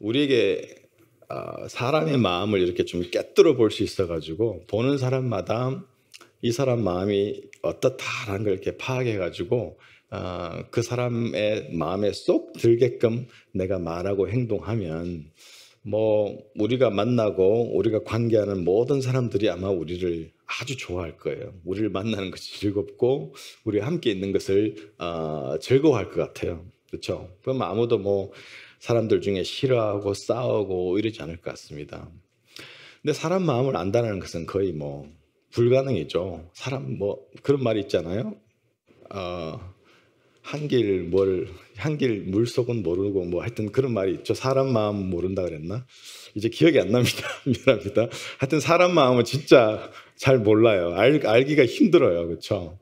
우리에게 사람의 마음을 이렇게 좀 꿰뚫어 볼 수 있어가지고 보는 사람마다 이 사람 마음이 어떻다라는 걸 이렇게 파악해가지고 그 사람의 마음에 쏙 들게끔 내가 말하고 행동하면 뭐 우리가 만나고 우리가 관계하는 모든 사람들이 아마 우리를 아주 좋아할 거예요. 우리를 만나는 것이 즐겁고 우리가 함께 있는 것을 즐거워할 것 같아요. 그렇죠? 그럼 아무도 뭐 사람들 중에 싫어하고 싸우고 이러지 않을 것 같습니다. 근데 사람 마음을 안다는 것은 거의 뭐 불가능이죠. 사람 뭐 그런 말이 있잖아요. 한길 물속은 모르고 뭐 하여튼 그런 말이 있죠. 사람 마음 모른다 그랬나? 이제 기억이 안 납니다. 미안합니다. 하여튼 사람 마음은 진짜 잘 몰라요. 알기가 힘들어요. 그렇죠?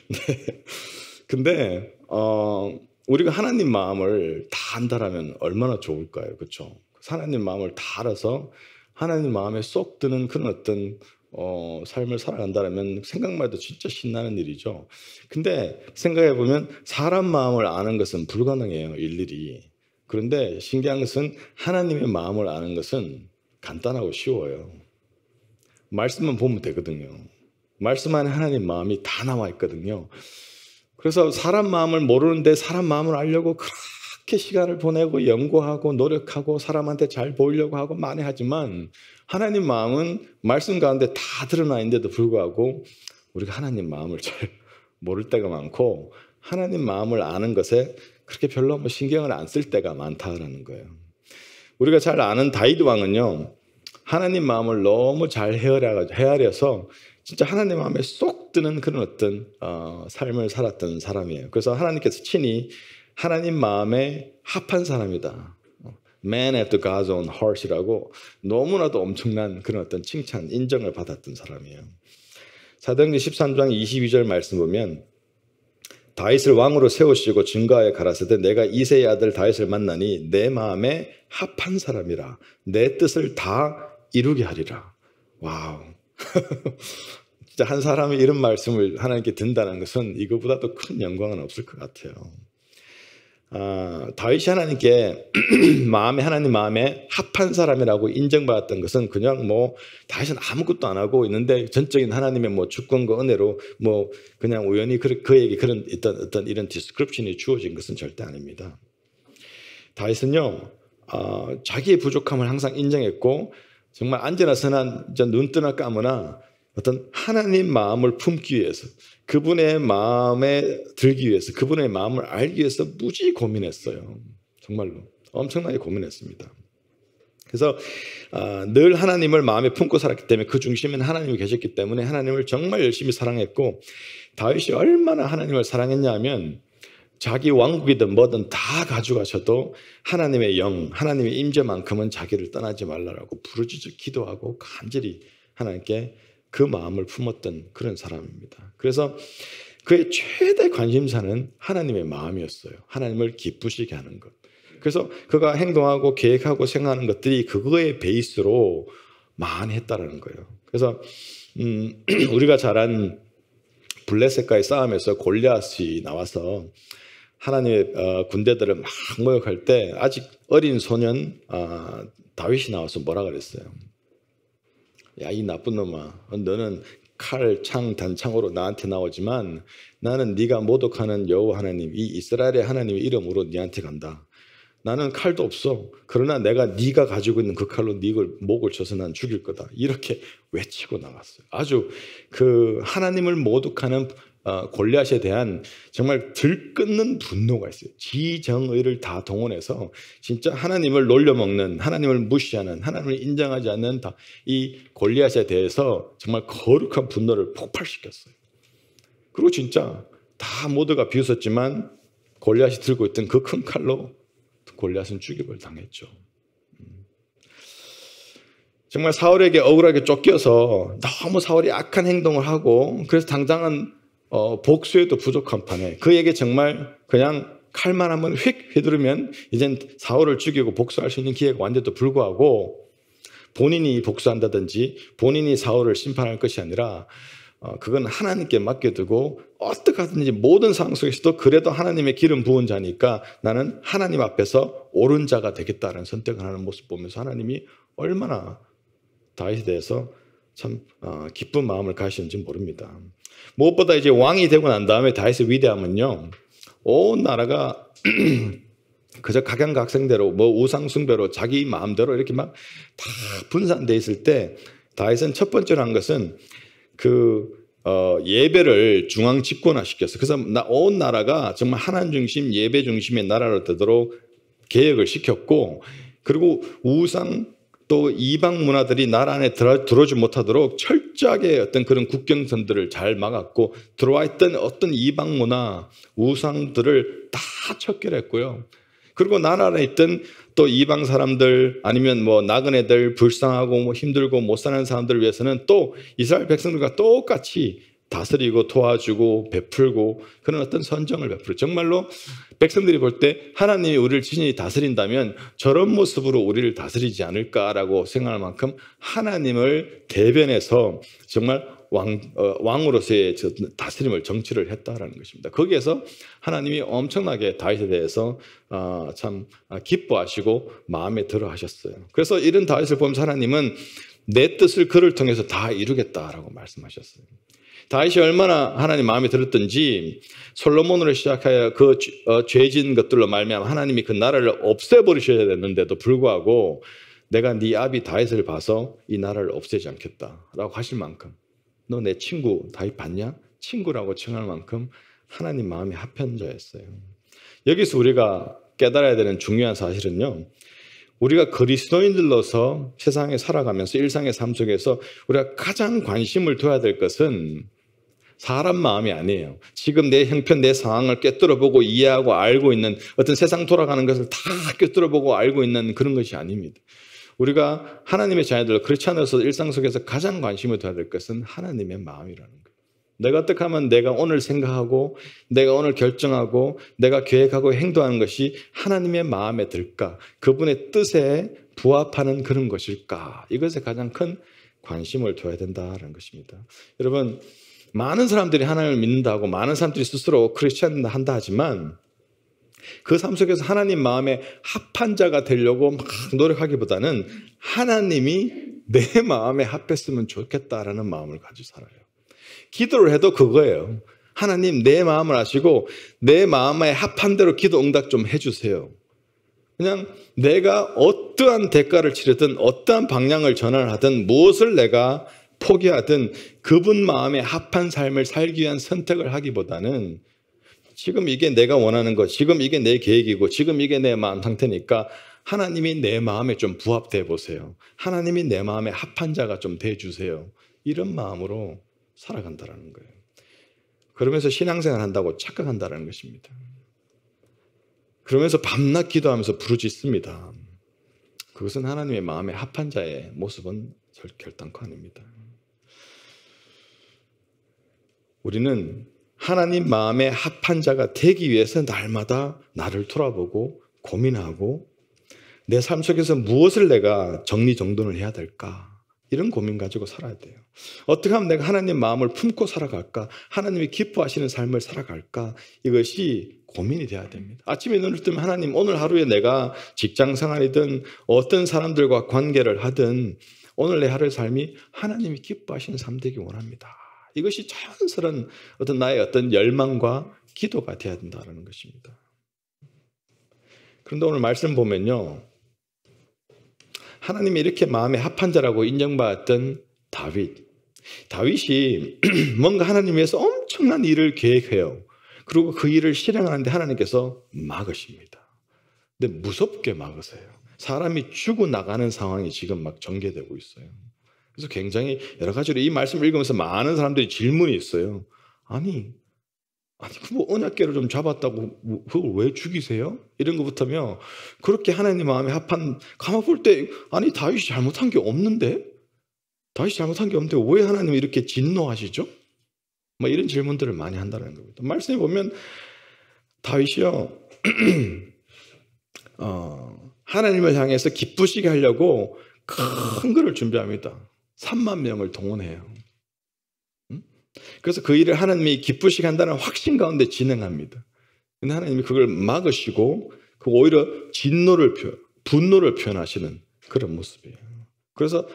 네. 근데 우리가 하나님 마음을 다 안다라면 얼마나 좋을까요? 그렇죠? 하나님 마음을 다 알아서 하나님 마음에 쏙 드는 그런 어떤 삶을 살아간다면 생각만 해도 진짜 신나는 일이죠. 근데 생각해 보면 사람 마음을 아는 것은 불가능해요, 일일이. 그런데 신기한 것은 하나님의 마음을 아는 것은 간단하고 쉬워요. 말씀만 보면 되거든요. 말씀 안에 하나님 마음이 다 나와 있거든요. 그래서 사람 마음을 모르는데 사람 마음을 알려고 그렇게 시간을 보내고 연구하고 노력하고 사람한테 잘 보이려고 하고 많이 하지만 하나님 마음은 말씀 가운데 다 드러나 있는데도 불구하고 우리가 하나님 마음을 잘 모를 때가 많고 하나님 마음을 아는 것에 그렇게 별로 뭐 신경을 안 쓸 때가 많다라는 거예요. 우리가 잘 아는 다윗 왕은요, 하나님 마음을 너무 잘 헤아려서 진짜 하나님 마음에 쏙 드는 그런 어떤 삶을 살았던 사람이에요. 그래서 하나님께서 친히 하나님 마음에 합한 사람이다. Man after God's own heart이라고 너무나도 엄청난 그런 어떤 칭찬, 인정을 받았던 사람이에요. 사도행전 13장 22절 말씀 보면 다윗을 왕으로 세우시고 증거하여 가라사대 내가 이새의 아들 다윗을 만나니 내 마음에 합한 사람이라 내 뜻을 다 이루게 하리라. 와우. 진짜 한 사람이 이런 말씀을 하나님께 든다는 것은 이거보다도 큰 영광은 없을 것 같아요. 다윗이 하나님께 하나님 마음에 합한 사람이라고 인정받았던 것은 그냥 뭐 다윗은 아무것도 안 하고 있는데 전적인 하나님의 뭐 주권과 은혜로 뭐 그냥 우연히 그에게 그런 어떤 이런 디스크립션이 주어진 것은 절대 아닙니다. 다윗은요 자기의 부족함을 항상 인정했고 정말 앉으나 서나 눈 뜨나 감으나 어떤 하나님 마음을 품기 위해서 그분의 마음에 들기 위해서 그분의 마음을 알기 위해서 무지 고민했어요. 정말로 엄청나게 고민했습니다. 그래서 늘 하나님을 마음에 품고 살았기 때문에 그 중심에는 하나님이 계셨기 때문에 하나님을 정말 열심히 사랑했고 다윗이 얼마나 하나님을 사랑했냐 하면 자기 왕국이든 뭐든 다 가져가셔도 하나님의 영, 하나님의 임재만큼은 자기를 떠나지 말라라고 부르짖어 기도하고 간절히 하나님께 그 마음을 품었던 그런 사람입니다. 그래서 그의 최대 관심사는 하나님의 마음이었어요. 하나님을 기쁘시게 하는 것. 그래서 그가 행동하고 계획하고 생각하는 것들이 그거의 베이스로 많이 했다라는 거예요. 그래서 우리가 잘 안 블레셋과의 싸움에서 골리앗이 나와서 하나님의 군대들을 막 모욕할 때 아직 어린 소년 다윗이 나와서 뭐라 그랬어요? 야, 이 나쁜 놈아, 너는 칼, 창, 단창으로 나한테 나오지만 나는 네가 모독하는 여호와 하나님, 이 이스라엘의 하나님의 이름으로 네한테 간다. 나는 칼도 없어. 그러나 내가 네가 가지고 있는 그 칼로 네 목을 쳐서 난 죽일 거다. 이렇게 외치고 나갔어요. 아주 그 하나님을 모독하는 골리앗에 대한 정말 들끓는 분노가 있어요. 지정의를 다 동원해서 진짜 하나님을 놀려먹는, 하나님을 무시하는, 하나님을 인정하지 않는 이 골리앗에 대해서 정말 거룩한 분노를 폭발시켰어요. 그리고 진짜 다 모두가 비웃었지만 골리앗이 들고 있던 그 큰 칼로 골리앗은 죽임을 당했죠. 정말 사울에게 억울하게 쫓겨서 너무 사울이 악한 행동을 하고 그래서 당장은 복수에도 부족한 판에 그에게 정말 그냥 칼만 한번 휙 휘두르면 이젠 사울을 죽이고 복수할 수 있는 기회가 왔는데도 불구하고 본인이 복수한다든지 본인이 사울을 심판할 것이 아니라 그건 하나님께 맡겨두고 어떻게 하든지 모든 상황 속에서도 그래도 하나님의 기름 부은 자니까 나는 하나님 앞에서 옳은 자가 되겠다는 선택을 하는 모습 보면서 하나님이 얼마나 다윗에 대해서 참 기쁜 마음을 가시는지 모릅니다. 무엇보다 이제 왕이 되고 난 다음에 다윗의 위대함은요, 온 나라가 그저 각양각색대로 뭐 우상숭배로 자기 마음대로 이렇게 막 다 분산돼 있을 때 다윗은 첫 번째로 한 것은 예배를 중앙 집권화 시켰어요. 그래서 온 나라가 정말 하나님 중심, 예배 중심의 나라로 되도록 개혁을 시켰고, 그리고 우상 또 이방 문화들이 나라 안에 들어오지 못하도록 철저하게 어떤 그런 국경선들을 잘 막았고, 들어와 있던 어떤 이방 문화, 우상들을 다 척결했고요. 그리고 나라 안에 있던 또 이방 사람들 아니면 뭐 나그네들, 불쌍하고 뭐 힘들고 못 사는 사람들을 위해서는 또 이스라엘 백성들과 똑같이 다스리고 도와주고 베풀고 그런 어떤 선정을 베풀고, 정말로 백성들이 볼 때 하나님이 우리를 친히 다스린다면 저런 모습으로 우리를 다스리지 않을까라고 생각할 만큼 하나님을 대변해서 정말 왕으로서의 다스림을 정치를 했다라는 것입니다. 거기에서 하나님이 엄청나게 다윗에 대해서 참 기뻐하시고 마음에 들어 하셨어요. 그래서 이런 다윗을 보면서 하나님은 내 뜻을 그를 통해서 다 이루겠다라고 말씀하셨어요. 다윗이 얼마나 하나님 마음에 들었던지 솔로몬으로 시작하여 그 죄진 것들로 말미암아 하나님이 그 나라를 없애버리셔야 됐는데도 불구하고 내가 네 아비 다윗을 봐서 이 나라를 없애지 않겠다라고 하실 만큼, 너 내 친구 다윗 봤냐? 친구라고 칭할 만큼 하나님 마음이 합한 자였어요. 여기서 우리가 깨달아야 되는 중요한 사실은요, 우리가 그리스도인들로서 세상에 살아가면서 일상의 삶 속에서 우리가 가장 관심을 둬야 될 것은 사람 마음이 아니에요. 지금 내 형편, 내 상황을 꿰뚫어보고 이해하고 알고 있는 어떤 세상 돌아가는 것을 다 꿰뚫어보고 알고 있는 그런 것이 아닙니다. 우리가 하나님의 자녀들, 그렇지 않아서 일상 속에서 가장 관심을 둬야 될 것은 하나님의 마음이라는 거예요. 내가 어떻게 하면 내가 오늘 생각하고 내가 오늘 결정하고 내가 계획하고 행동하는 것이 하나님의 마음에 들까? 그분의 뜻에 부합하는 그런 것일까? 이것에 가장 큰 관심을 둬야 된다는 것입니다. 여러분, 많은 사람들이 하나님을 믿는다고 많은 사람들이 스스로 크리스찬 한다 하지만 그 삶 속에서 하나님 마음에 합한 자가 되려고 막 노력하기보다는 하나님이 내 마음에 합했으면 좋겠다라는 마음을 가지고 살아요. 기도를 해도 그거예요. 하나님 내 마음을 아시고 내 마음에 합한 대로 기도 응답 좀 해주세요. 그냥 내가 어떠한 대가를 치르든 어떠한 방향을 전환하든 무엇을 내가 포기하든 그분 마음에 합한 삶을 살기 위한 선택을 하기보다는 지금 이게 내가 원하는 것, 지금 이게 내 계획이고 지금 이게 내 마음 상태니까 하나님이 내 마음에 좀 부합돼 보세요. 하나님이 내 마음에 합한 자가 좀 돼주세요. 이런 마음으로 살아간다는 거예요. 그러면서 신앙생활 한다고 착각한다는 것입니다. 그러면서 밤낮 기도하면서 부르짖습니다. 그것은 하나님의 마음에 합한 자의 모습은 결단코 아닙니다. 우리는 하나님 마음에 합한 자가 되기 위해서 날마다 나를 돌아보고 고민하고 내 삶 속에서 무엇을 내가 정리정돈을 해야 될까? 이런 고민 가지고 살아야 돼요. 어떻게 하면 내가 하나님 마음을 품고 살아갈까? 하나님이 기뻐하시는 삶을 살아갈까? 이것이 고민이 돼야 됩니다. 아침에 눈을 뜨면 하나님 오늘 하루에 내가 직장 생활이든 어떤 사람들과 관계를 하든 오늘 내 하루의 삶이 하나님이 기뻐하시는 삶 되기 원합니다. 이것이 자연스러운 어떤 나의 어떤 열망과 기도가 되어야 된다는 것입니다. 그런데 오늘 말씀 보면요, 하나님이 이렇게 마음에 합한 자라고 인정받았던 다윗이 뭔가 하나님 위해서 엄청난 일을 계획해요. 그리고 그 일을 실행하는데 하나님께서 막으십니다. 근데 무섭게 막으세요. 사람이 죽어나가는 상황이 지금 막 전개되고 있어요. 그래서 굉장히 여러 가지로 이 말씀을 읽으면서 많은 사람들이 질문이 있어요. 아니 뭐 언약궤를 좀 잡았다고 그걸 왜 죽이세요? 이런 것부터며 그렇게 하나님 마음에 합한, 가만 볼 때 아니 다윗이 잘못한 게 없는데? 다윗이 잘못한 게 없는데 왜 하나님이 이렇게 진노하시죠? 뭐 이런 질문들을 많이 한다는 겁니다. 말씀에 보면 다윗이요 하나님을 향해서 기쁘시게 하려고 큰 거를 준비합니다. 3만 명을 동원해요. 그래서 그 일을 하나님이 기쁘시게 한다는 확신 가운데 진행합니다. 근데 하나님이 그걸 막으시고 그 오히려 분노를 표현하시는 그런 모습이에요. 그래서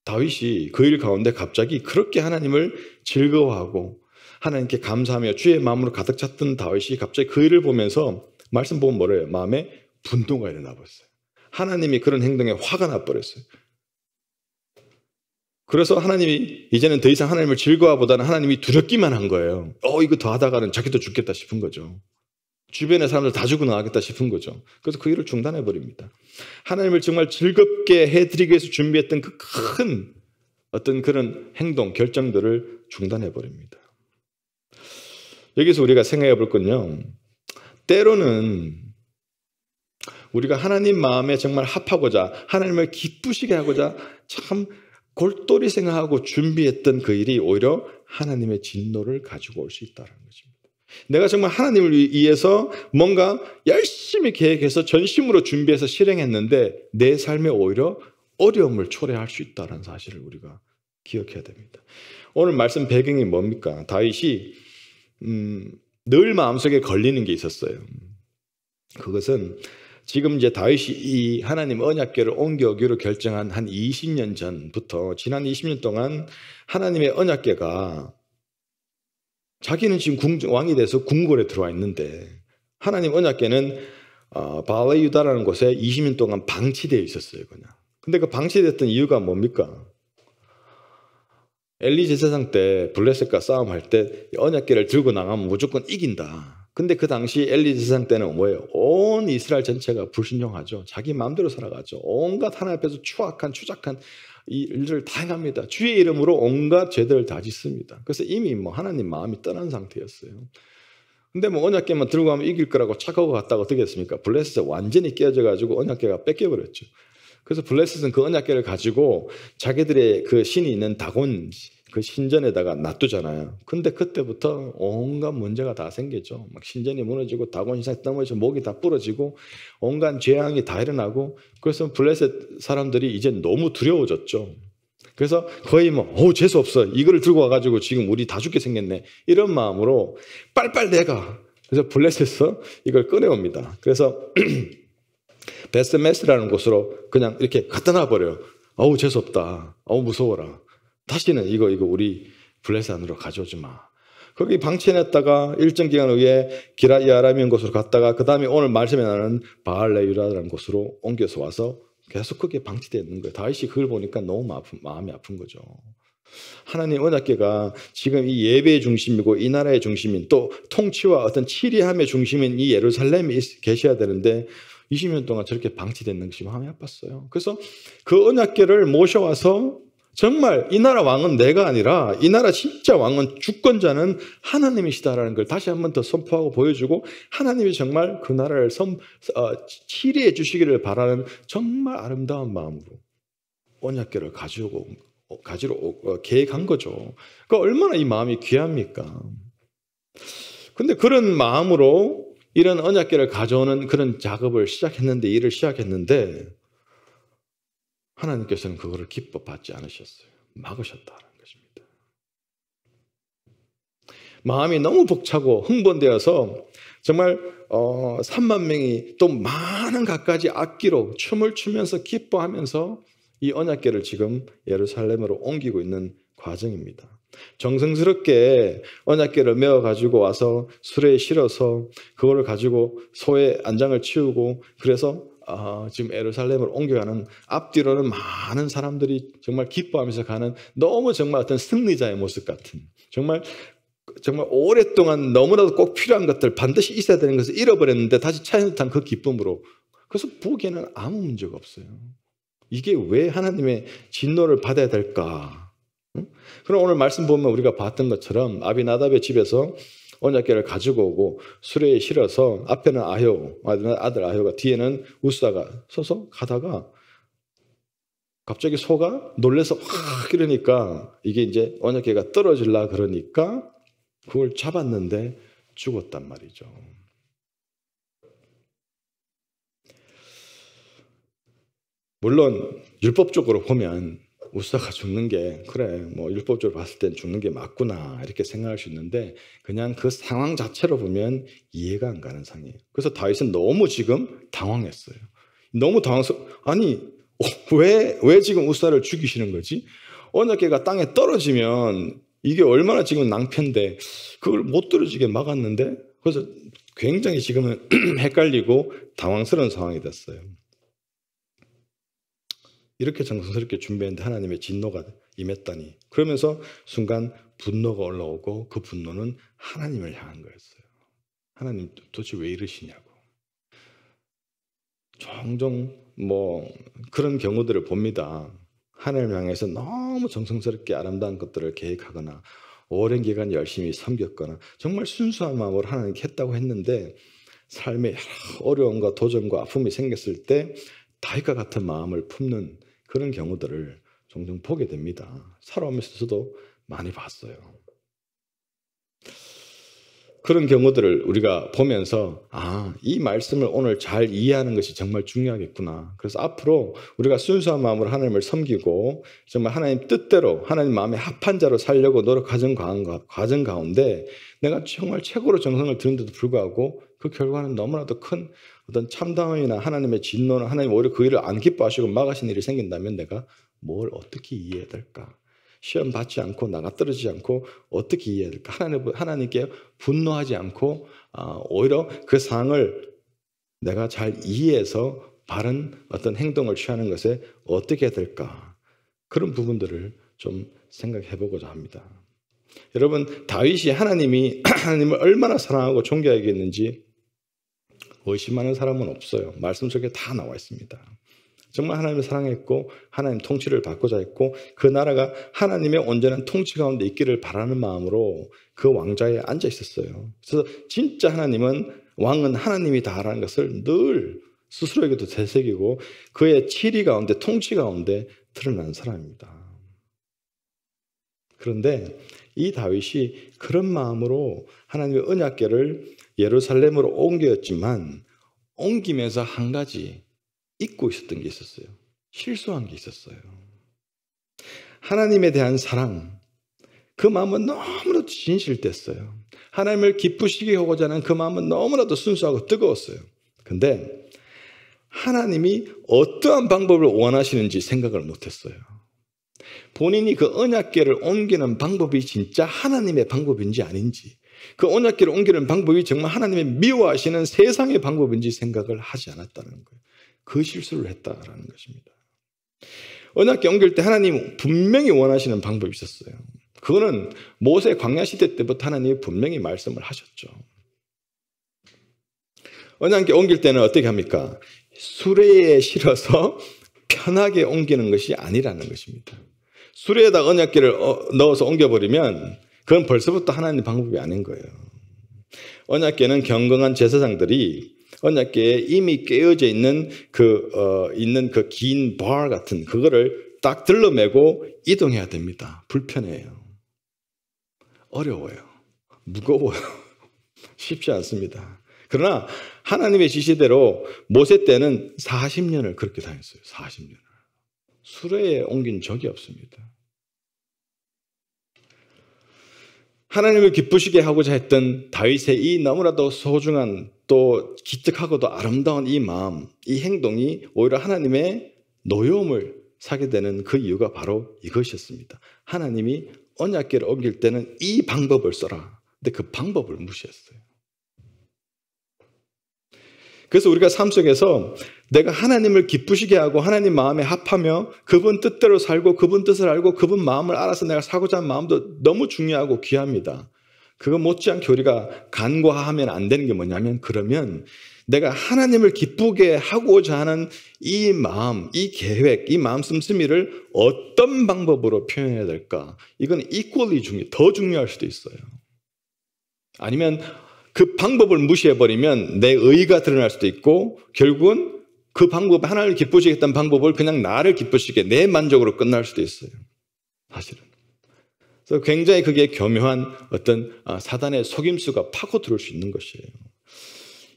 다윗이 그 일 가운데 갑자기 그렇게 하나님을 즐거워하고 하나님께 감사하며 주의 마음으로 가득 찼던 다윗이 갑자기 그 일을 보면서 말씀 보면 뭐래요? 마음에 분노가 일어나 버렸어요. 하나님이 그런 행동에 화가 나 버렸어요. 그래서 하나님이 이제는 더 이상 하나님을 즐거워보다는 하나님이 두렵기만 한 거예요. 이거 더 하다가는 자기도 죽겠다 싶은 거죠. 주변의 사람들 다 죽고 나가겠다 싶은 거죠. 그래서 그 일을 중단해 버립니다. 하나님을 정말 즐겁게 해드리기 위해서 준비했던 그 큰 어떤 그런 행동, 결정들을 중단해 버립니다. 여기서 우리가 생각해 볼 건요. 때로는 우리가 하나님 마음에 정말 합하고자 하나님을 기쁘시게 하고자 참 골똘히 생각하고 준비했던 그 일이 오히려 하나님의 진노를 가지고 올 수 있다는 것입니다. 내가 정말 하나님을 위해서 뭔가 열심히 계획해서 전심으로 준비해서 실행했는데 내 삶에 오히려 어려움을 초래할 수 있다는 사실을 우리가 기억해야 됩니다. 오늘 말씀 배경이 뭡니까? 다윗이 늘 마음속에 걸리는 게 있었어요. 그것은 지금 이제 다윗이 이 하나님 언약궤를 옮겨오기로 결정한 한 20년 전부터 지난 20년 동안 하나님의 언약궤가 자기는 지금 왕이 돼서 궁궐에 들어와 있는데 하나님 언약궤는 바알레 유다라는 곳에 20년 동안 방치되어 있었어요. 그냥. 근데 그 방치됐던 이유가 뭡니까? 엘리 제사장 때 블레셋과 싸움할 때 언약궤를 들고 나가면 무조건 이긴다. 근데 그 당시 엘리 제사장 때는 뭐예요? 온 이스라엘 전체가 불순종하죠. 자기 마음대로 살아가죠. 온갖 하나님 앞에서 추악한 일들을 다 행합니다. 주의 이름으로 온갖 죄들을 다 짓습니다. 그래서 이미 하나님 마음이 떠난 상태였어요. 근데 언약궤만 들고 가면 이길 거라고 착하고 갔다가 어떻게 했습니까? 블레셋이 완전히 깨져가지고 언약궤가 뺏겨버렸죠. 그래서 블레셋은 그 언약궤를 가지고 자기들의 그 신이 있는 다곤 그 신전에다가 놔두잖아요. 근데 그때부터 온갖 문제가 다 생겼죠. 막 신전이 무너지고 다곤 신상이 떨어지고 목이 다 부러지고 온갖 재앙이 다 일어나고 그래서 블레셋 사람들이 이제 너무 두려워졌죠. 그래서 거의 재수 없어. 이거를 들고 와가지고 지금 우리 다 죽게 생겼네. 이런 마음으로 빨빨 내가. 그래서 블레셋에서 이걸 꺼내옵니다. 그래서 베스메스라는 곳으로 그냥 이렇게 갖다 놔버려요. 재수 없다. 무서워라. 다시는 이거 우리 블레셋 안으로 가져오지 마. 거기 방치해놨다가 일정 기간 후에 기라야라미온 곳으로 갔다가 그 다음에 오늘 말씀에 나오는 바알레 유다라는 곳으로 옮겨서 와서 계속 그게 방치되어 있는 거예요. 다윗이 그걸 보니까 너무 마음이 아픈 거죠. 하나님 언약궤가 지금 이 예배의 중심이고 이 나라의 중심인 또 통치와 어떤 치리함의 중심인 이 예루살렘에 계셔야 되는데 20년 동안 저렇게 방치되는 것이 마음이 아팠어요. 그래서 그 언약궤를 모셔와서 정말 이 나라 왕은 내가 아니라 이 나라 진짜 왕은 주권자는 하나님이시다라는 걸 다시 한 번 더 선포하고 보여주고 하나님이 정말 그 나라를 치리해 주시기를 바라는 정말 아름다운 마음으로 언약궤를 가지러 계획한 거죠. 그러니까 얼마나 이 마음이 귀합니까? 근데 그런 마음으로 이런 언약궤를 가져오는 그런 작업을 시작했는데 일을 시작했는데 하나님께서는 그거를 기뻐 받지 않으셨어요. 막으셨다는 것입니다. 마음이 너무 벅차고 흥분되어서 정말 3만 명이 또 많은 갖가지 악기로 춤을 추면서 기뻐하면서 이 언약궤를 지금 예루살렘으로 옮기고 있는 과정입니다. 정성스럽게 언약궤를 메어 가지고 와서 수레에 실어서 그거를 가지고 소의 안장을 치우고 그래서 지금 예루살렘을 옮겨가는 앞뒤로는 많은 사람들이 정말 기뻐하면서 가는 너무 정말 어떤 승리자의 모습 같은 정말 오랫동안 너무나도 꼭 필요한 것들 반드시 있어야 되는 것을 잃어버렸는데 다시 찾은 듯한 그 기쁨으로 그래서 보기에는 아무 문제가 없어요. 이게 왜 하나님의 진노를 받아야 될까? 그럼 오늘 말씀 보면 우리가 봤던 것처럼 아비나답의 집에서 언약궤를 가지고 오고 수레에 실어서 앞에는 아들 아효가 뒤에는 우사가 서서 가다가 갑자기 소가 놀래서 확 이러니까 이게 이제 언약궤가 떨어질라 그러니까 그걸 잡았는데 죽었단 말이죠. 물론 율법적으로 보면 우사가 죽는 게 그래 뭐 율법적으로 봤을 땐 죽는 게 맞구나 이렇게 생각할 수 있는데 그냥 그 상황 자체로 보면 이해가 안 가는 상황이에요. 그래서 다윗은 너무 지금 당황했어요. 너무 아니 왜 지금 우사를 죽이시는 거지? 언약궤가 땅에 떨어지면 이게 얼마나 지금 낭패인데 그걸 못 떨어지게 막았는데 그래서 굉장히 지금은 헷갈리고 당황스러운 상황이 됐어요. 이렇게 정성스럽게 준비했는데 하나님의 진노가 임했다니. 그러면서 순간 분노가 올라오고 그 분노는 하나님을 향한 거였어요. 하나님 도대체 왜 이러시냐고. 종종 뭐 그런 경우들을 봅니다. 하나님을 향해서 너무 정성스럽게 아름다운 것들을 계획하거나 오랜 기간 열심히 섬겼거나 정말 순수한 마음으로 하나님께 했다고 했는데 삶에 여러 어려움과 도전과 아픔이 생겼을 때 다윗과 같은 마음을 품는 그런 경우들을 종종 보게 됩니다. 살아오면서 저도 많이 봤어요. 그런 경우들을 우리가 보면서 이 말씀을 오늘 잘 이해하는 것이 정말 중요하겠구나. 그래서 앞으로 우리가 순수한 마음으로 하나님을 섬기고 정말 하나님 뜻대로 하나님 마음에 합한 자로 살려고 노력하는 과정 가운데 내가 정말 최고로 정성을 들였는데도 불구하고 그 결과는 너무나도 큰 어떤 참담함이나 하나님의 진노나 하나님 오히려 그 일을 안 기뻐하시고 막으신 일이 생긴다면 내가 뭘 어떻게 이해해야 될까? 시험 받지 않고 나가 떨어지지 않고 어떻게 이해해야 될까? 하나님께 분노하지 않고 오히려 그 상황을 내가 잘 이해해서 바른 어떤 행동을 취하는 것에 어떻게 해야 될까? 그런 부분들을 좀 생각해 보고자 합니다. 여러분 다윗이 하나님을 얼마나 사랑하고 존경하겠는지 의심하는 사람은 없어요. 말씀 속에 다 나와 있습니다. 정말 하나님을 사랑했고 하나님 통치를 받고자 했고 그 나라가 하나님의 온전한 통치 가운데 있기를 바라는 마음으로 그 왕좌에 앉아 있었어요. 그래서 진짜 왕은 하나님이다라는 것을 늘 스스로에게도 되새기고 그의 치리 가운데 통치 가운데 드러난 사람입니다. 그런데 이 다윗이 그런 마음으로 하나님의 언약궤를 예루살렘으로 옮겼지만 옮기면서 한 가지 잊고 있었던 게 있었어요. 실수한 게 있었어요. 하나님에 대한 사랑, 그 마음은 너무나도 진실됐어요. 하나님을 기쁘시게 하고자 하는 그 마음은 너무나도 순수하고 뜨거웠어요. 근데 하나님이 어떠한 방법을 원하시는지 생각을 못했어요. 본인이 그 언약궤를 옮기는 방법이 진짜 하나님의 방법인지 아닌지, 그 언약궤를 옮기는 방법이 정말 하나님의 미워하시는 세상의 방법인지 생각을 하지 않았다는 거예요. 그 실수를 했다라는 것입니다. 언약궤 옮길 때 하나님 분명히 원하시는 방법이 있었어요. 그거는 모세 광야 시대 때부터 하나님이 분명히 말씀을 하셨죠. 언약궤 옮길 때는 어떻게 합니까? 수레에 실어서 편하게 옮기는 것이 아니라는 것입니다. 수레에다 언약궤를 넣어서 옮겨버리면 그건 벌써부터 하나님 방법이 아닌 거예요. 언약궤는 경건한 제사장들이 언약궤에 이미 깨어져 있는 그 긴 bar 같은 그거를 딱 들러매고 이동해야 됩니다. 불편해요. 어려워요. 무거워요. 쉽지 않습니다. 그러나 하나님의 지시대로 모세 때는 40년을 그렇게 다녔어요. 40년을. 수레에 옮긴 적이 없습니다. 하나님을 기쁘시게 하고자 했던 다윗의 이 너무나도 소중한 또 기특하고도 아름다운 이 마음, 이 행동이 오히려 하나님의 노여움을 사게 되는 그 이유가 바로 이것이었습니다. 하나님이 언약궤를 옮길 때는 이 방법을 써라. 근데 그 방법을 무시했어요. 그래서 우리가 삶 속에서 내가 하나님을 기쁘시게 하고 하나님 마음에 합하며 그분 뜻대로 살고 그분 뜻을 알고 그분 마음을 알아서 내가 살고자 하는 마음도 너무 중요하고 귀합니다. 그거 못지않게 우리가 간과하면 안 되는 게 뭐냐면 그러면 내가 하나님을 기쁘게 하고자 하는 이 마음, 이 계획, 이 마음 씀씀이를 어떤 방법으로 표현해야 될까? 이건 equally 더 중요할 수도 있어요. 아니면 그 방법을 무시해버리면 내 의의가 드러날 수도 있고 결국은 그 방법, 하나님을 기쁘시게 했던 방법을 그냥 나를 기쁘시게 내 만족으로 끝날 수도 있어요. 사실은. 그래서 굉장히 그게 교묘한 어떤 사단의 속임수가 파고 들어올 수 있는 것이에요.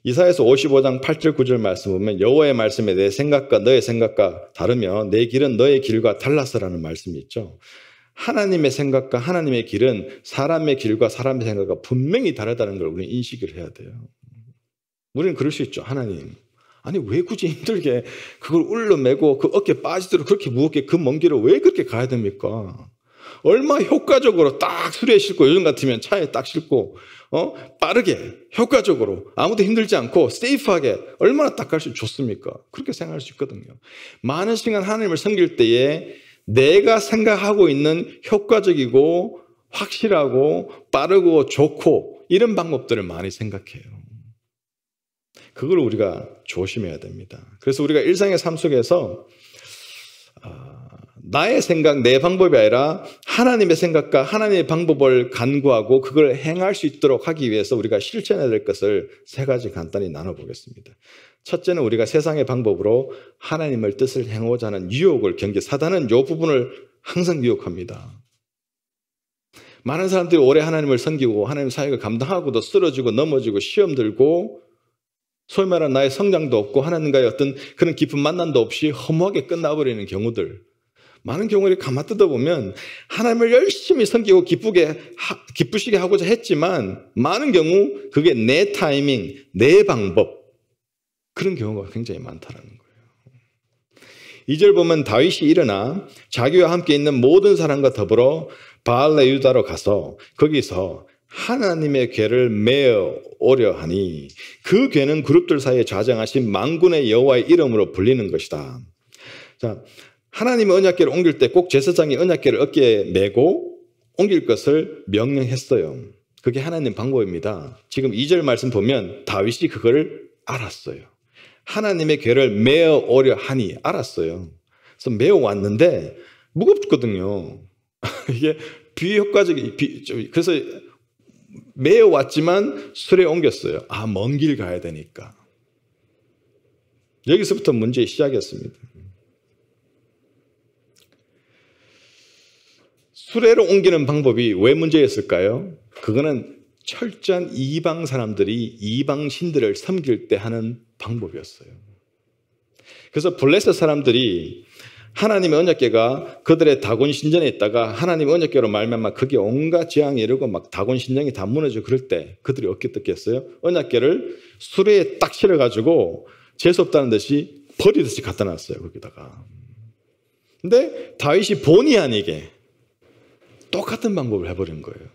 이사야서 55장 8절 9절 말씀 보면 여호와의 말씀에 내 생각과 너의 생각과 다르며 내 길은 너의 길과 달라서라는 말씀이 있죠. 하나님의 생각과 하나님의 길은 사람의 길과 사람의 생각과 분명히 다르다는 걸 우리는 인식을 해야 돼요. 우리는 그럴 수 있죠. 하나님, 아니 왜 굳이 힘들게 그걸 울러매고 그 어깨 빠지도록 그렇게 무겁게 그 먼 길을 왜 그렇게 가야 됩니까? 얼마나 효과적으로 딱 수레에 싣고 요즘 같으면 차에 딱 싣고 빠르게 효과적으로 아무도 힘들지 않고 세이프하게 얼마나 딱 갈 수 좋습니까? 그렇게 생각할 수 있거든요. 많은 시간 하나님을 섬길 때에 내가 생각하고 있는 효과적이고 확실하고 빠르고 좋고 이런 방법들을 많이 생각해요. 그걸 우리가 조심해야 됩니다. 그래서 우리가 일상의 삶 속에서 나의 생각, 내 방법이 아니라 하나님의 생각과 하나님의 방법을 간구하고 그걸 행할 수 있도록 하기 위해서 우리가 실천해야 될 것을 세 가지 간단히 나눠보겠습니다. 첫째는 우리가 세상의 방법으로 하나님의 뜻을 행하고자 하는 유혹을 사단은 이 부분을 항상 유혹합니다. 많은 사람들이 오래 하나님을 섬기고 하나님 사역을 감당하고도 쓰러지고 넘어지고 시험 들고 소위 말하는 나의 성장도 없고 하나님과의 어떤 그런 깊은 만남도 없이 허무하게 끝나버리는 경우들, 많은 경우를 가만 뜯어보면 하나님을 열심히 섬기고 기쁘시게 하고자 했지만 많은 경우 그게 내 타이밍, 내 방법, 그런 경우가 굉장히 많다는 거예요. 2절 보면 다윗이 일어나 자기와 함께 있는 모든 사람과 더불어 바알레유다로 가서 거기서 하나님의 궤를 메어 오려 하니 그 궤는 그룹들 사이에 좌정하신 만군의 여호와의 이름으로 불리는 것이다. 자, 하나님의 언약궤를 옮길 때 꼭 제사장이 언약궤를 어깨에 메고 옮길 것을 명령했어요. 그게 하나님 방법입니다. 지금 2절 말씀 보면 다윗이 그거를 알았어요. 하나님의 궤를 메어 오려 하니 알았어요. 그래서 메어 왔는데 무겁거든요. 이게 비효과적인, 그래서 메어 왔지만 수레에 옮겼어요. 먼 길 가야 되니까. 여기서부터 문제의 시작이었습니다. 수레로 옮기는 방법이 왜 문제였을까요? 그거는 철저한 이방 사람들이 이방 신들을 섬길 때 하는 방법이었어요. 그래서 블레셋 사람들이 하나님의 언약궤가 그들의 다곤 신전에 있다가 하나님의 언약궤로 말미암아 그게 온갖 재앙이 이르고 막 다곤 신전이 다 무너지고 그럴 때 그들이 어떻게 했어요? 언약궤를 수레에 딱 실어가지고 재수없다는 듯이 버리듯이 갖다 놨어요. 거기다가. 근데 다윗이 본의 아니게 똑같은 방법을 해버린 거예요.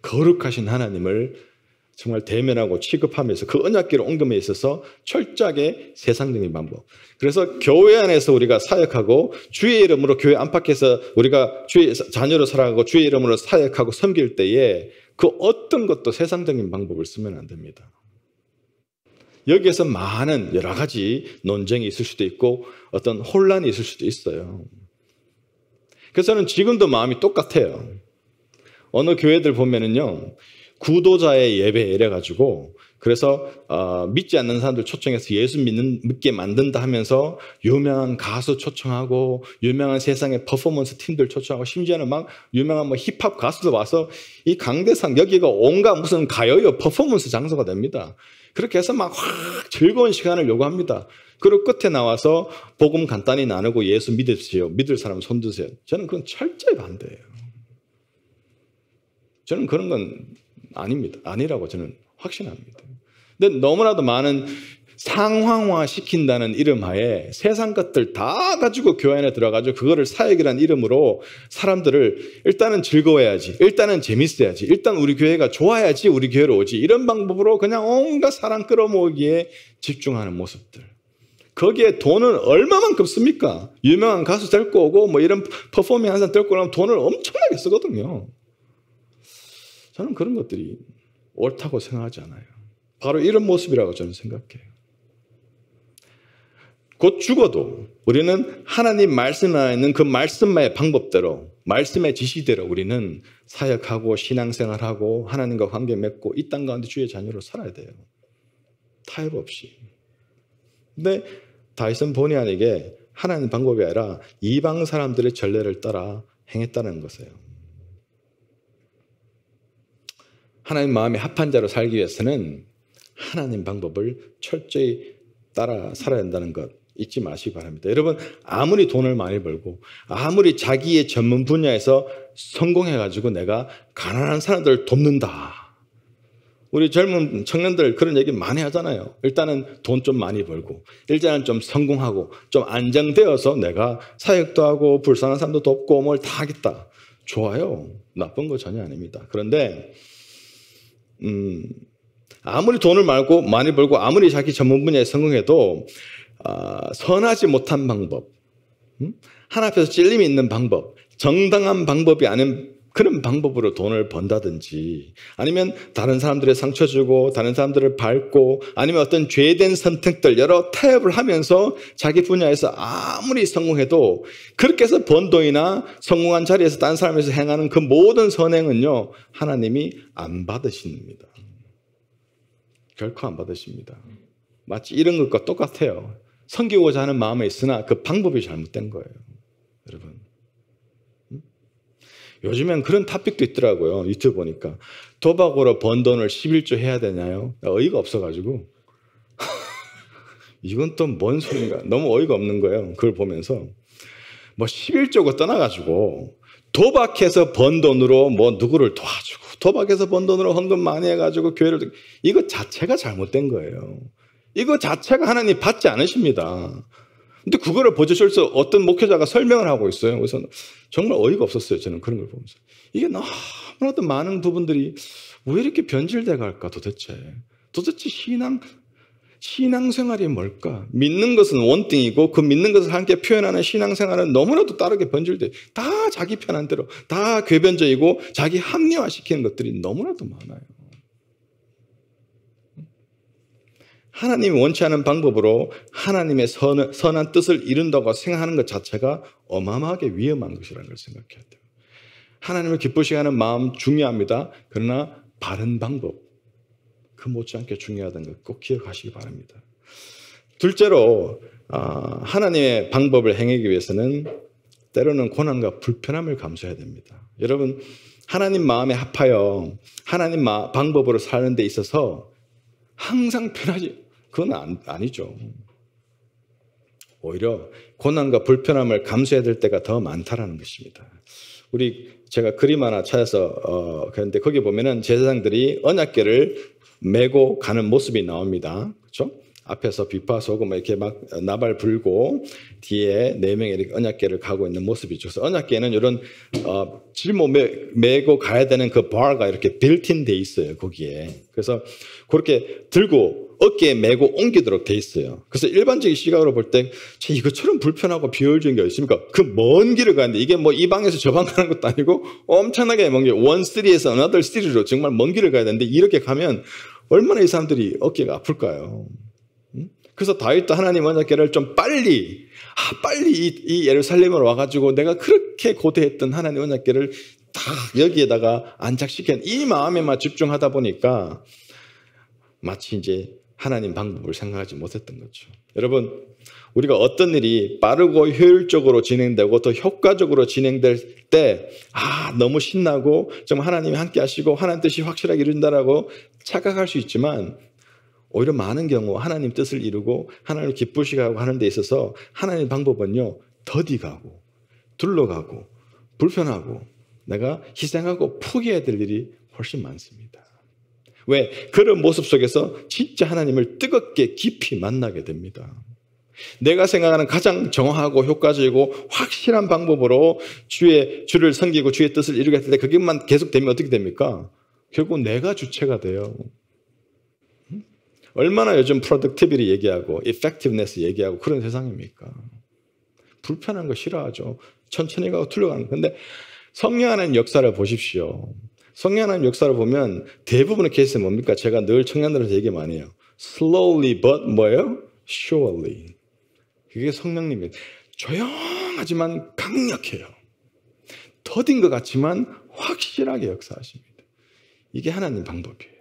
거룩하신 하나님을 정말 대면하고 취급하면서 그 언약궤를 옮김에 있어서 철저하게 세상적인 방법. 그래서 교회 안에서 우리가 사역하고 주의 이름으로 교회 안팎에서 우리가 주의 자녀로 살아가고 주의 이름으로 사역하고 섬길 때에 그 어떤 것도 세상적인 방법을 쓰면 안 됩니다. 여기에서 많은 여러 가지 논쟁이 있을 수도 있고 어떤 혼란이 있을 수도 있어요. 그래서 저는 지금도 마음이 똑같아요. 어느 교회들 보면은요, 구도자의 예배 이래가지고, 그래서 믿지 않는 사람들 초청해서 예수 믿게 만든다 하면서 유명한 가수 초청하고 유명한 세상의 퍼포먼스 팀들 초청하고 심지어는 막 유명한 힙합 가수들 와서 이 강대상 여기가 온갖 무슨 가요요 퍼포먼스 장소가 됩니다. 그렇게 해서 막 확 즐거운 시간을 요구합니다. 그리고 끝에 나와서 복음 간단히 나누고 예수 믿으세요. 믿을 사람 손 드세요. 저는 그건 철저히 반대예요. 저는 그런 건 아닙니다. 아니라고 저는 확신합니다. 근데 너무나도 많은 상황화 시킨다는 이름 하에 세상 것들 다 가지고 교회 안에 들어가지고 그거를 사역이라는 이름으로 사람들을 일단은 즐거워야지, 일단은 재밌어야지, 일단 우리 교회가 좋아야지 우리 교회로 오지, 이런 방법으로 그냥 온갖 사람 끌어모으기에 집중하는 모습들. 거기에 돈은 얼마만큼 씁니까? 유명한 가수 데리고 오고 이런 퍼포밍 한 사람 데리고 오면 돈을 엄청나게 쓰거든요. 저는 그런 것들이 옳다고 생각하지 않아요. 바로 이런 모습이라고 저는 생각해요. 곧 죽어도 우리는 하나님 말씀 안에 있는 그 말씀의 방법대로, 말씀의 지시대로 우리는 사역하고 신앙생활하고 하나님과 관계 맺고 이 땅 가운데 주의 자녀로 살아야 돼요. 타협 없이. 근데 다윗은 본의 아니게 하나님 방법이 아니라 이방 사람들의 전례를 따라 행했다는 것이에요. 하나님 마음에 합한 자로 살기 위해서는 하나님 방법을 철저히 따라 살아야 한다는 것 잊지 마시기 바랍니다. 여러분, 아무리 돈을 많이 벌고 아무리 자기의 전문 분야에서 성공해가지고 내가 가난한 사람들을 돕는다. 우리 젊은 청년들 그런 얘기 많이 하잖아요. 일단은 돈 좀 많이 벌고 일단은 좀 성공하고 좀 안정되어서 내가 사역도 하고 불쌍한 사람도 돕고 뭘 다 하겠다. 좋아요. 나쁜 거 전혀 아닙니다. 그런데 아무리 돈을 많이 벌고 아무리 자기 전문 분야에 성공해도 선하지 못한 방법, 하나 앞에서 찔림이 있는 방법, 정당한 방법이 아닌 그런 방법으로 돈을 번다든지 아니면 다른 사람들의 상처 주고 다른 사람들을 밟고 아니면 어떤 죄된 선택들 여러 타협을 하면서 자기 분야에서 아무리 성공해도 그렇게 해서 번 돈이나 성공한 자리에서 딴 사람에서 행하는 그 모든 선행은요 하나님이 안 받으십니다. 결코 안 받으십니다. 마치 이런 것과 똑같아요. 섬기고자 하는 마음에 있으나 그 방법이 잘못된 거예요. 여러분, 요즘엔 그런 토픽도 있더라고요. 유튜브 보니까 도박으로 번 돈을 11조 해야 되나요? 어이가 없어가지고 이건 또 뭔 소린가 너무 어이가 없는 거예요. 그걸 보면서 뭐 11조가 떠나가지고 도박해서 번 돈으로 뭐 누구를 도와주고 도박해서 번 돈으로 헌금 많이 해가지고 교회를 이거 자체가 잘못된 거예요. 이거 자체가 하나님 받지 않으십니다. 근데 그거를 보여주셔서 어떤 목회자가 설명을 하고 있어요. 그래서 정말 어이가 없었어요. 저는 그런 걸 보면서. 이게 너무나도 많은 부분들이 왜 이렇게 변질돼 갈까 도대체. 도대체 신앙생활이 뭘까? 믿는 것은 원띵이고 그 믿는 것을 함께 표현하는 신앙생활은 너무나도 다르게 변질돼. 다 자기 편한 대로, 다 궤변적이고 자기 합리화시키는 것들이 너무나도 많아요. 하나님이 원치 않은 방법으로 하나님의 선한 뜻을 이룬다고 생각하는 것 자체가 어마어마하게 위험한 것이라는 걸 생각해야 돼요. 하나님을 기쁘시게 하는 마음 중요합니다. 그러나 바른 방법, 그 못지않게 중요하다는 것 꼭 기억하시기 바랍니다. 둘째로 하나님의 방법을 행하기 위해서는 때로는 고난과 불편함을 감수해야 됩니다. 여러분, 하나님 마음에 합하여 하나님 방법으로 사는 데 있어서 항상 편하지 그건 아니죠. 오히려 고난과 불편함을 감수해야 될 때가 더 많다라는 것입니다. 제가 그림 하나 찾아서 그런데 거기 보면은 제사장들이 언약궤를 메고 가는 모습이 나옵니다. 그렇죠? 앞에서 비파 소금 이렇게 막 나발 불고 뒤에 4명이 이렇게 언약궤를 가고 있는 모습이죠. 그래서 언약궤는 이런 짊어 메고 가야 되는 그 바가 이렇게 빌트인 돼 있어요. 거기에. 그래서 그렇게 들고 어깨에 메고 옮기도록 돼 있어요. 그래서 일반적인 시각으로 볼 때 이것처럼 불편하고 비효율적인 게 있습니까? 그 먼 길을 가는데 이게 뭐 이 방에서 저 방 가는 것도 아니고 엄청나게 먼 길, 원 시리에서 another 시리로 정말 먼 길을 가야 되는데 이렇게 가면 얼마나 이 사람들이 어깨가 아플까요? 그래서 다윗도 하나님 언약궤를 좀 빨리 이 예루살렘으로 와가지고 내가 그렇게 고대했던 하나님 언약궤를 딱 여기에다가 안착시킨 이 마음에만 집중하다 보니까 마치 이제 하나님 방법을 생각하지 못했던 거죠. 여러분, 우리가 어떤 일이 빠르고 효율적으로 진행되고 더 효과적으로 진행될 때 너무 신나고 정말 하나님이 함께 하시고 하나님 뜻이 확실하게 이룬다라고 착각할 수 있지만 오히려 많은 경우 하나님 뜻을 이루고 하나님을 기쁘시게 하고 하는 데 있어서 하나님 방법은요 더디가고 둘러가고 불편하고 내가 희생하고 포기해야 될 일이 훨씬 많습니다. 왜? 그런 모습 속에서 진짜 하나님을 뜨겁게 깊이 만나게 됩니다. 내가 생각하는 가장 정확하고 효과적이고 확실한 방법으로 주를 섬기고 주의 뜻을 이루게 할 때 그것만 계속되면 어떻게 됩니까? 결국 내가 주체가 돼요. 얼마나 요즘 productivity 얘기하고 effectiveness 얘기하고 그런 세상입니까? 불편한 거 싫어하죠. 천천히 가고 틀려가는 거. 근데 성령 하나님 역사를 보십시오. 성령 하나님 역사를 보면 대부분의 케이스는 뭡니까? 제가 늘 청년들한테 얘기 많이 해요. Slowly but 뭐예요? Surely. 그게 성령님이 조용하지만 강력해요. 더딘 것 같지만 확실하게 역사하십니다. 이게 하나님 방법이에요.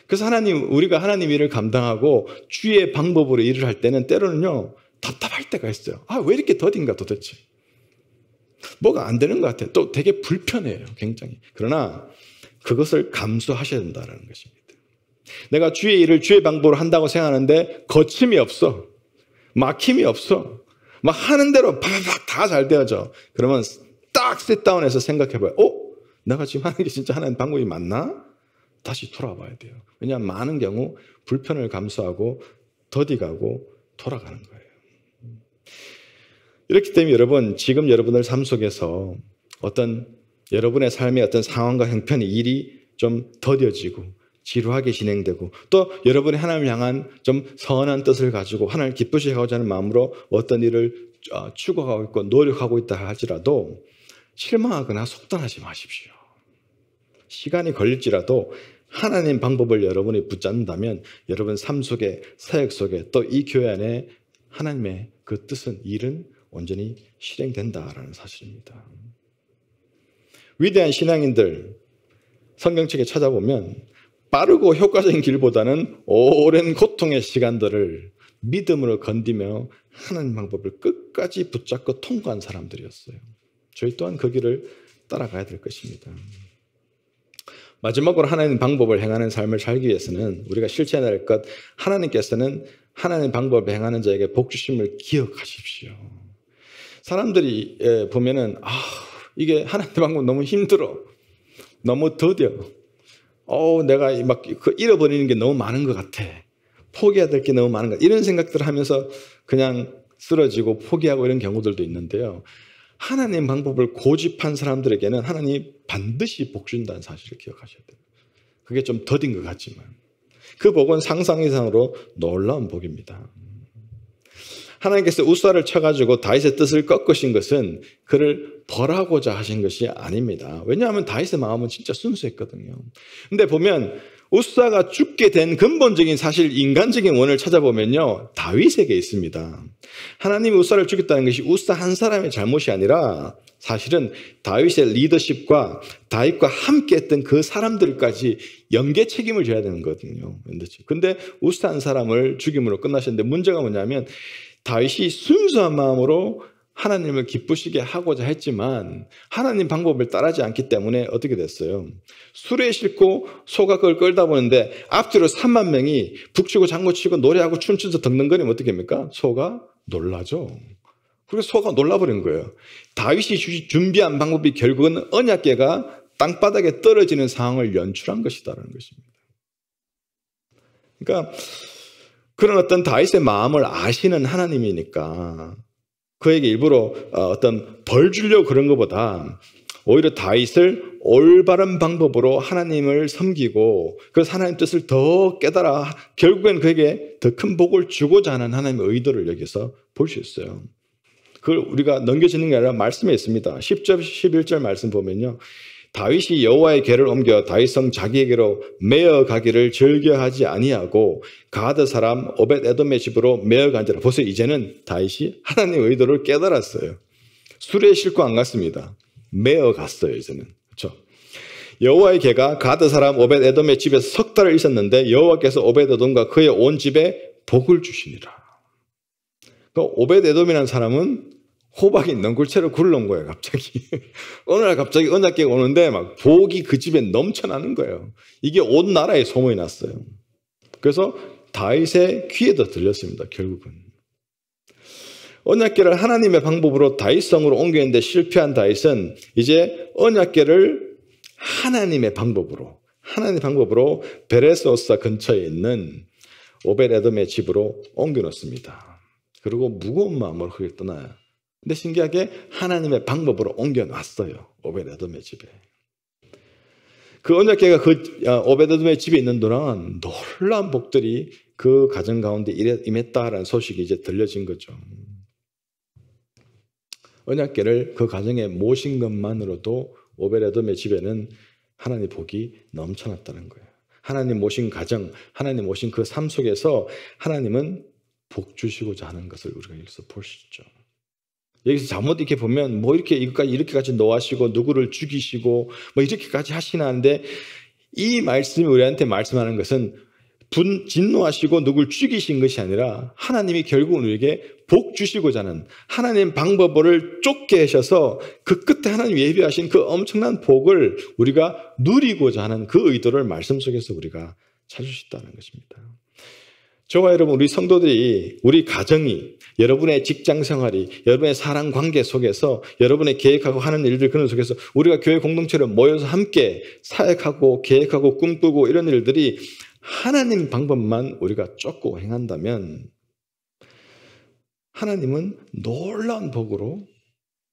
그래서 우리가 하나님 일을 감당하고 주의 방법으로 일을 할 때는 때로는요, 답답할 때가 있어요. 왜 이렇게 더딘가 도대체. 뭐가 안 되는 것 같아요. 또 되게 불편해요. 굉장히. 그러나 그것을 감수하셔야 된다는 것입니다. 내가 주의 일을 주의 방법으로 한다고 생각하는데 거침이 없어. 막힘이 없어. 막 하는 대로 팍팍 다 잘 되어져. 그러면 딱 셋다운해서 생각해봐요. 내가 지금 하는 게 진짜 하나님 방법이 맞나? 다시 돌아와 봐야 돼요. 왜냐하면 많은 경우 불편을 감수하고 더디가고 돌아가는 거예요. 이렇기 때문에 여러분, 지금 여러분들 삶 속에서 어떤 여러분의 삶의 어떤 상황과 형편이 일이 좀 더뎌지고 지루하게 진행되고 또 여러분이 하나님을 향한 좀 선한 뜻을 가지고 하나님을 기쁘시게 하고자 하는 마음으로 어떤 일을 추구하고 있고 노력하고 있다 할지라도 실망하거나 속단하지 마십시오. 시간이 걸릴지라도 하나님 방법을 여러분이 붙잡는다면 여러분 삶 속에, 사역 속에 또 이 교회 안에 하나님의 그 뜻은, 일은 온전히 실행된다라는 사실입니다. 위대한 신앙인들 성경책에 찾아보면 빠르고 효과적인 길보다는 오랜 고통의 시간들을 믿음으로 건디며 하나님 방법을 끝까지 붙잡고 통과한 사람들이었어요. 저희 또한 그 길을 따라가야 될 것입니다. 마지막으로 하나님 방법을 행하는 삶을 살기 위해서는 우리가 실천해야 할 것, 하나님께서는 하나님 방법을 행하는 자에게 복 주심을 기억하십시오. 사람들이 보면은 이게 하나님 방법 너무 힘들어, 너무 더뎌, 내가 막 잃어버리는 게 너무 많은 것 같아, 포기해야 될 게 너무 많은 것 같아, 이런 생각들을 하면서 그냥 쓰러지고 포기하고 이런 경우들도 있는데요. 하나님 방법을 고집한 사람들에게는 하나님이 반드시 복 준다는 사실을 기억하셔야 돼요. 그게 좀 더딘 것 같지만 그 복은 상상 이상으로 놀라운 복입니다. 하나님께서 우사를 쳐가지고 다윗의 뜻을 꺾으신 것은 그를 벌하고자 하신 것이 아닙니다. 왜냐하면 다윗의 마음은 진짜 순수했거든요. 근데 보면 우사가 죽게 된 근본적인 사실, 인간적인 원인을 찾아보면요, 다윗에게 있습니다. 하나님이 우사를 죽였다는 것이 우사 한 사람의 잘못이 아니라 사실은 다윗의 리더십과 다윗과 함께 했던 그 사람들까지 연계 책임을 져야 되는 거거든요. 근데 우사 한 사람을 죽임으로 끝나셨는데 문제가 뭐냐면 다윗이 순수한 마음으로 하나님을 기쁘시게 하고자 했지만 하나님 방법을 따르지 않기 때문에 어떻게 됐어요? 수레에 싣고 소가 그걸 끌다 보는데 앞뒤로 3만 명이 북치고 장구치고 노래하고 춤추면서 덩덩거리면 어떻게 합니까? 소가 놀라죠. 그래서 소가 놀라버린 거예요. 다윗이 준비한 방법이 결국은 언약궤가 땅바닥에 떨어지는 상황을 연출한 것이다라는 것입니다. 그러니까 그런 어떤 다윗의 마음을 아시는 하나님이니까 그에게 일부러 어떤 벌 주려고 그런 것보다 오히려 다윗을 올바른 방법으로 하나님을 섬기고 그래서 하나님 뜻을 더 깨달아 결국엔 그에게 더 큰 복을 주고자 하는 하나님의 의도를 여기서 볼 수 있어요. 그걸 우리가 넘겨지는 게 아니라 말씀에 있습니다. 10절 11절 말씀 보면요, 다윗이 여호와의 궤를 옮겨 다윗성 자기에게로 메어 가기를 즐겨하지 아니하고 가드 사람 오벳 에돔의 집으로 메어 간지라. 보세요, 이제는 다윗이 하나님의 의도를 깨달았어요. 수레에 싣고 안 갔습니다. 메어 갔어요. 이제는. 그렇죠? 여호와의 궤가 가드 사람 오벳 에돔의 집에서 석 달을 있었는데 여호와께서 오벳 에돔과 그의 온 집에 복을 주시니라. 그 오벳 에돔이라는 사람은 호박이 넝굴채로 굴러온 거예요. 갑자기 어느 날 갑자기 언약궤가 오는데 막 복이 그 집에 넘쳐나는 거예요. 이게 온 나라에 소문이 났어요. 그래서 다윗의 귀에도 들렸습니다. 결국은 언약궤를 하나님의 방법으로 다윗성으로 옮기는데 실패한 다윗은 이제 언약궤를 하나님의 방법으로 베레스오사 근처에 있는 오벳 에돔의 집으로 옮겨놓습니다. 그리고 무거운 마음으로 그게 떠나요. 근데 신기하게 하나님의 방법으로 옮겨놨어요. 오벳 에돔의 집에. 그 언약궤가 그 오벳 에돔의 집에 있는 동안 놀라운 복들이 그 가정 가운데 임했다라는 소식이 이제 들려진 거죠. 언약궤를 그 가정에 모신 것만으로도 오벳 에돔의 집에는 하나님의 복이 넘쳐났다는 거예요. 하나님 모신 가정, 하나님 모신 그 삶 속에서 하나님은 복 주시고자 하는 것을 우리가 여기서 볼 수 있죠. 여기서 잘못 이렇게 보면 뭐 이렇게까지 노하시고 누구를 죽이시고 뭐 이렇게까지 하시나는데 이 말씀이 우리한테 말씀하는 것은 진노하시고 누굴 죽이신 것이 아니라 하나님이 결국은 우리에게 복 주시고자 하는 하나님 방법을 쫓게 하셔서 그 끝에 하나님 예비하신 그 엄청난 복을 우리가 누리고자 하는 그 의도를 말씀 속에서 우리가 찾을 수 있다는 것입니다. 저와 여러분, 우리 성도들이, 우리 가정이, 여러분의 직장 생활이, 여러분의 사랑 관계 속에서, 여러분의 계획하고 하는 일들 그런 속에서 우리가 교회 공동체로 모여서 함께 사역하고 계획하고 꿈꾸고 이런 일들이 하나님 방법만 우리가 쫓고 행한다면 하나님은 놀라운 복으로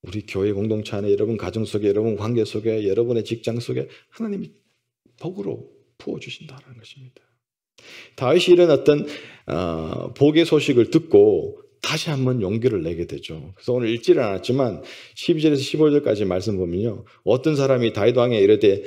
우리 교회 공동체 안에, 여러분 가정 속에, 여러분 관계 속에, 여러분의 직장 속에 하나님이 복으로 부어주신다는 것입니다. 다윗이 이런 어떤 복의 소식을 듣고 다시 한번 용기를 내게 되죠. 그래서 오늘 읽지는 않았지만 12절에서 15절까지 말씀 보면요, 어떤 사람이 다윗 왕에 이르되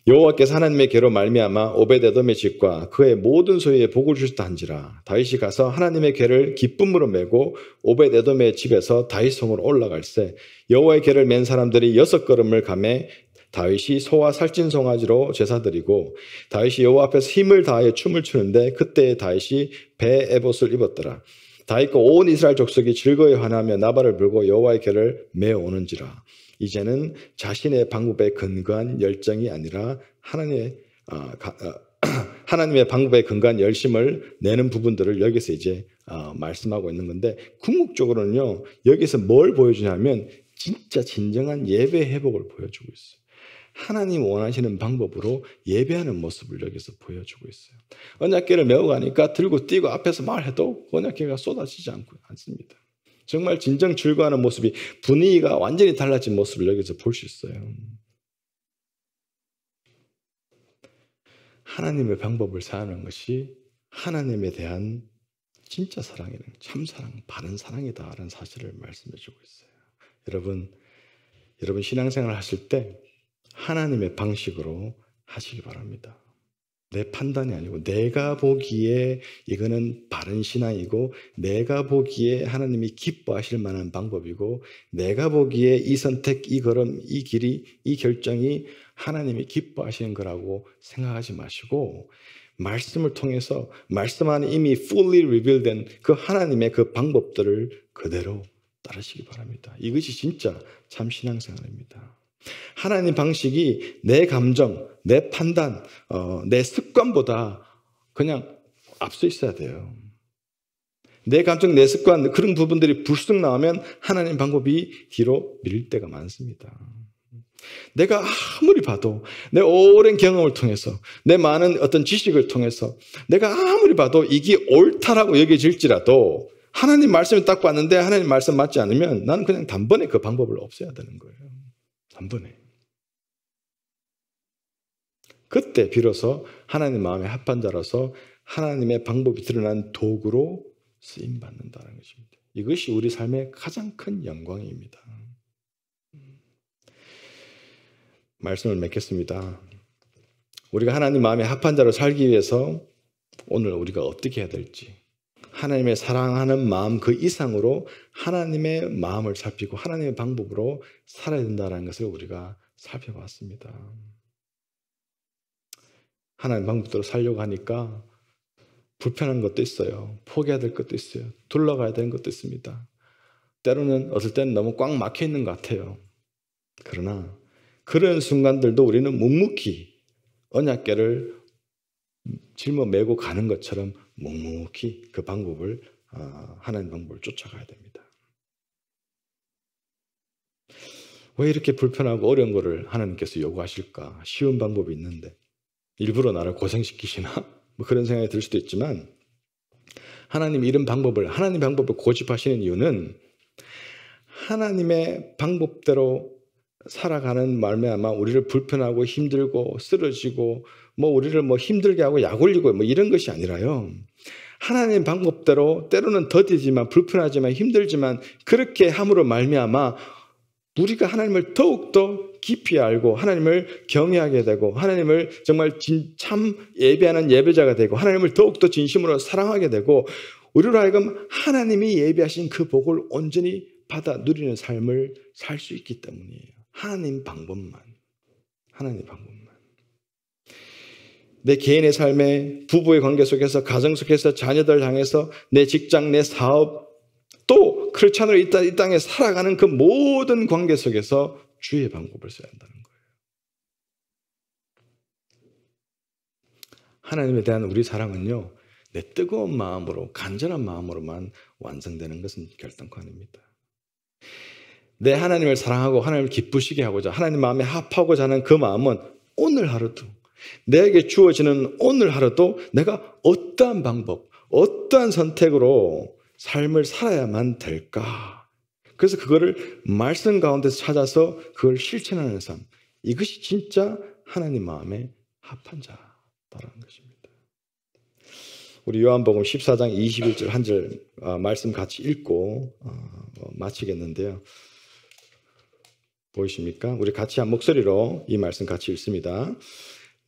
여호와께서 하나님의 계로 말미암아 오벳에돔의 집과 그의 모든 소유에 복을 주셨다 한지라. 다윗이 가서 하나님의 계를 기쁨으로 메고 오벳에돔의 집에서 다윗 성으로 올라갈새 여호와의 계를 맨 사람들이 6걸음을 가매 다윗이 소와 살찐 송아지로 제사드리고 다윗이 여호와 앞에서 힘을 다하여 춤을 추는데 그때 다윗이 배 에봇을 입었더라. 다윗과 온 이스라엘 족속이 즐거이 환호하며 나발을 불고 여호와의 계를 메어 오는지라. 이제는 자신의 방법에 근거한 열정이 아니라 하나님의 방법에 근거한 열심을 내는 부분들을 여기서 이제 말씀하고 있는 건데, 궁극적으로는요, 여기서 뭘 보여주냐면 진짜 진정한 예배 회복을 보여주고 있어요. 하나님 원하시는 방법으로 예배하는 모습을 여기서 보여주고 있어요. 언약궤를 메고 가니까 들고 뛰고 앞에서 말해도 언약궤가 쏟아지지 않습니다. 정말 진정 즐거워하는 모습이, 분위기가 완전히 달라진 모습을 여기서 볼 수 있어요. 하나님의 방법을 사하는 것이 하나님에 대한 진짜 사랑이라는, 참사랑, 바른 사랑이다라는 사실을 말씀해 주고 있어요. 여러분 신앙생활 하실 때 하나님의 방식으로 하시기 바랍니다. 내 판단이 아니고 내가 보기에 이거는 바른 신앙이고, 내가 보기에 하나님이 기뻐하실 만한 방법이고, 내가 보기에 이 선택, 이 걸음, 이 길이, 이 결정이 하나님이 기뻐하시는 거라고 생각하지 마시고, 말씀을 통해서 말씀 안에 이미 fully revealed 된 그 하나님의 그 방법들을 그대로 따르시기 바랍니다. 이것이 진짜 참 신앙생활입니다. 하나님 방식이 내 감정, 내 판단, 내 습관보다 그냥 앞서 있어야 돼요. 내 감정, 내 습관, 그런 부분들이 불쑥 나오면 하나님 방법이 뒤로 밀릴 때가 많습니다. 내가 아무리 봐도, 내 오랜 경험을 통해서, 내 많은 어떤 지식을 통해서 내가 아무리 봐도 이게 옳다라고 여겨질지라도 하나님 말씀을 딱 봤는데 하나님 말씀 맞지 않으면 나는 그냥 단번에 그 방법을 없애야 되는 거예요. 단번에. 그때 비로소 하나님 마음에 합한 자라서 하나님의 방법이 드러난 도구로 쓰임받는다는 것입니다. 이것이 우리 삶의 가장 큰 영광입니다. 말씀을 맺겠습니다. 우리가 하나님 마음에 합한 자로 살기 위해서 오늘 우리가 어떻게 해야 될지, 하나님의 사랑하는 마음 그 이상으로 하나님의 마음을 살피고 하나님의 방법으로 살아야 된다는 것을 우리가 살펴봤습니다. 하나님 방법대로 살려고 하니까 불편한 것도 있어요. 포기해야 될 것도 있어요. 둘러가야 되는 것도 있습니다. 때로는 어떨 때는 너무 꽉 막혀 있는 것 같아요. 그러나 그런 순간들도 우리는 묵묵히 언약궤를 짊어 메고 가는 것처럼 묵묵히 그 방법을, 하나님 방법을 쫓아가야 됩니다. 왜 이렇게 불편하고 어려운 거를 하나님께서 요구하실까? 쉬운 방법이 있는데 일부러 나를 고생시키시나? 뭐 그런 생각이 들 수도 있지만, 하나님이 이런 방법을, 하나님 방법을 고집하시는 이유는 하나님의 방법대로 살아가는 말미암아 우리를 불편하고 힘들고 쓰러지고 우리를 힘들게 하고 약 올리고 이런 것이 아니라요, 하나님 방법대로 때로는 더디지만 불편하지만 힘들지만 그렇게 함으로 말미암아 우리가 하나님을 더욱더 깊이 알고 하나님을 경외하게 되고 하나님을 정말 참 예배하는 예배자가 되고 하나님을 더욱더 진심으로 사랑하게 되고, 우리로 하여금 하나님이 예비하신 그 복을 온전히 받아 누리는 삶을 살 수 있기 때문이에요. 하나님 방법만. 내 개인의 삶에, 부부의 관계 속에서, 가정 속에서, 자녀들 향해서, 내 직장, 내 사업, 또 크리스찬으로 이 땅에 살아가는 그 모든 관계 속에서 주의 방법을 써야 한다는 거예요. 하나님에 대한 우리 사랑은요, 내 뜨거운 마음으로, 간절한 마음으로만 완성되는 것은 결단코 아닙니다. 내 하나님을 사랑하고 하나님을 기쁘시게 하고자, 하나님 마음에 합하고자 하는 그 마음은 오늘 하루도, 내게 주어지는 오늘 하루도 내가 어떠한 방법, 어떠한 선택으로 삶을 살아야만 될까? 그래서 그거를 말씀 가운데서 찾아서 그걸 실천하는 삶, 이것이 진짜 하나님 마음에 합한 자라는 것입니다. 우리 요한복음 14장 21절 한 절 말씀 같이 읽고 마치겠는데요. 보이십니까? 우리 같이 한 목소리로 이 말씀 같이 읽습니다.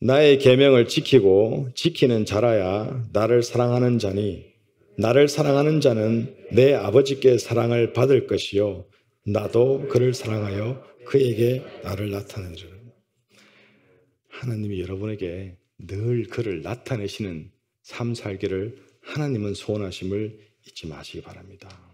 나의 계명을 지키고 지키는 자라야 나를 사랑하는 자니 나를 사랑하는 자는 내 아버지께 사랑을 받을 것이요 나도 그를 사랑하여 그에게 나를 나타내리라. 하나님이 여러분에게 늘 그를 나타내시는 삶 살기를 하나님은 소원하심을 잊지 마시기 바랍니다.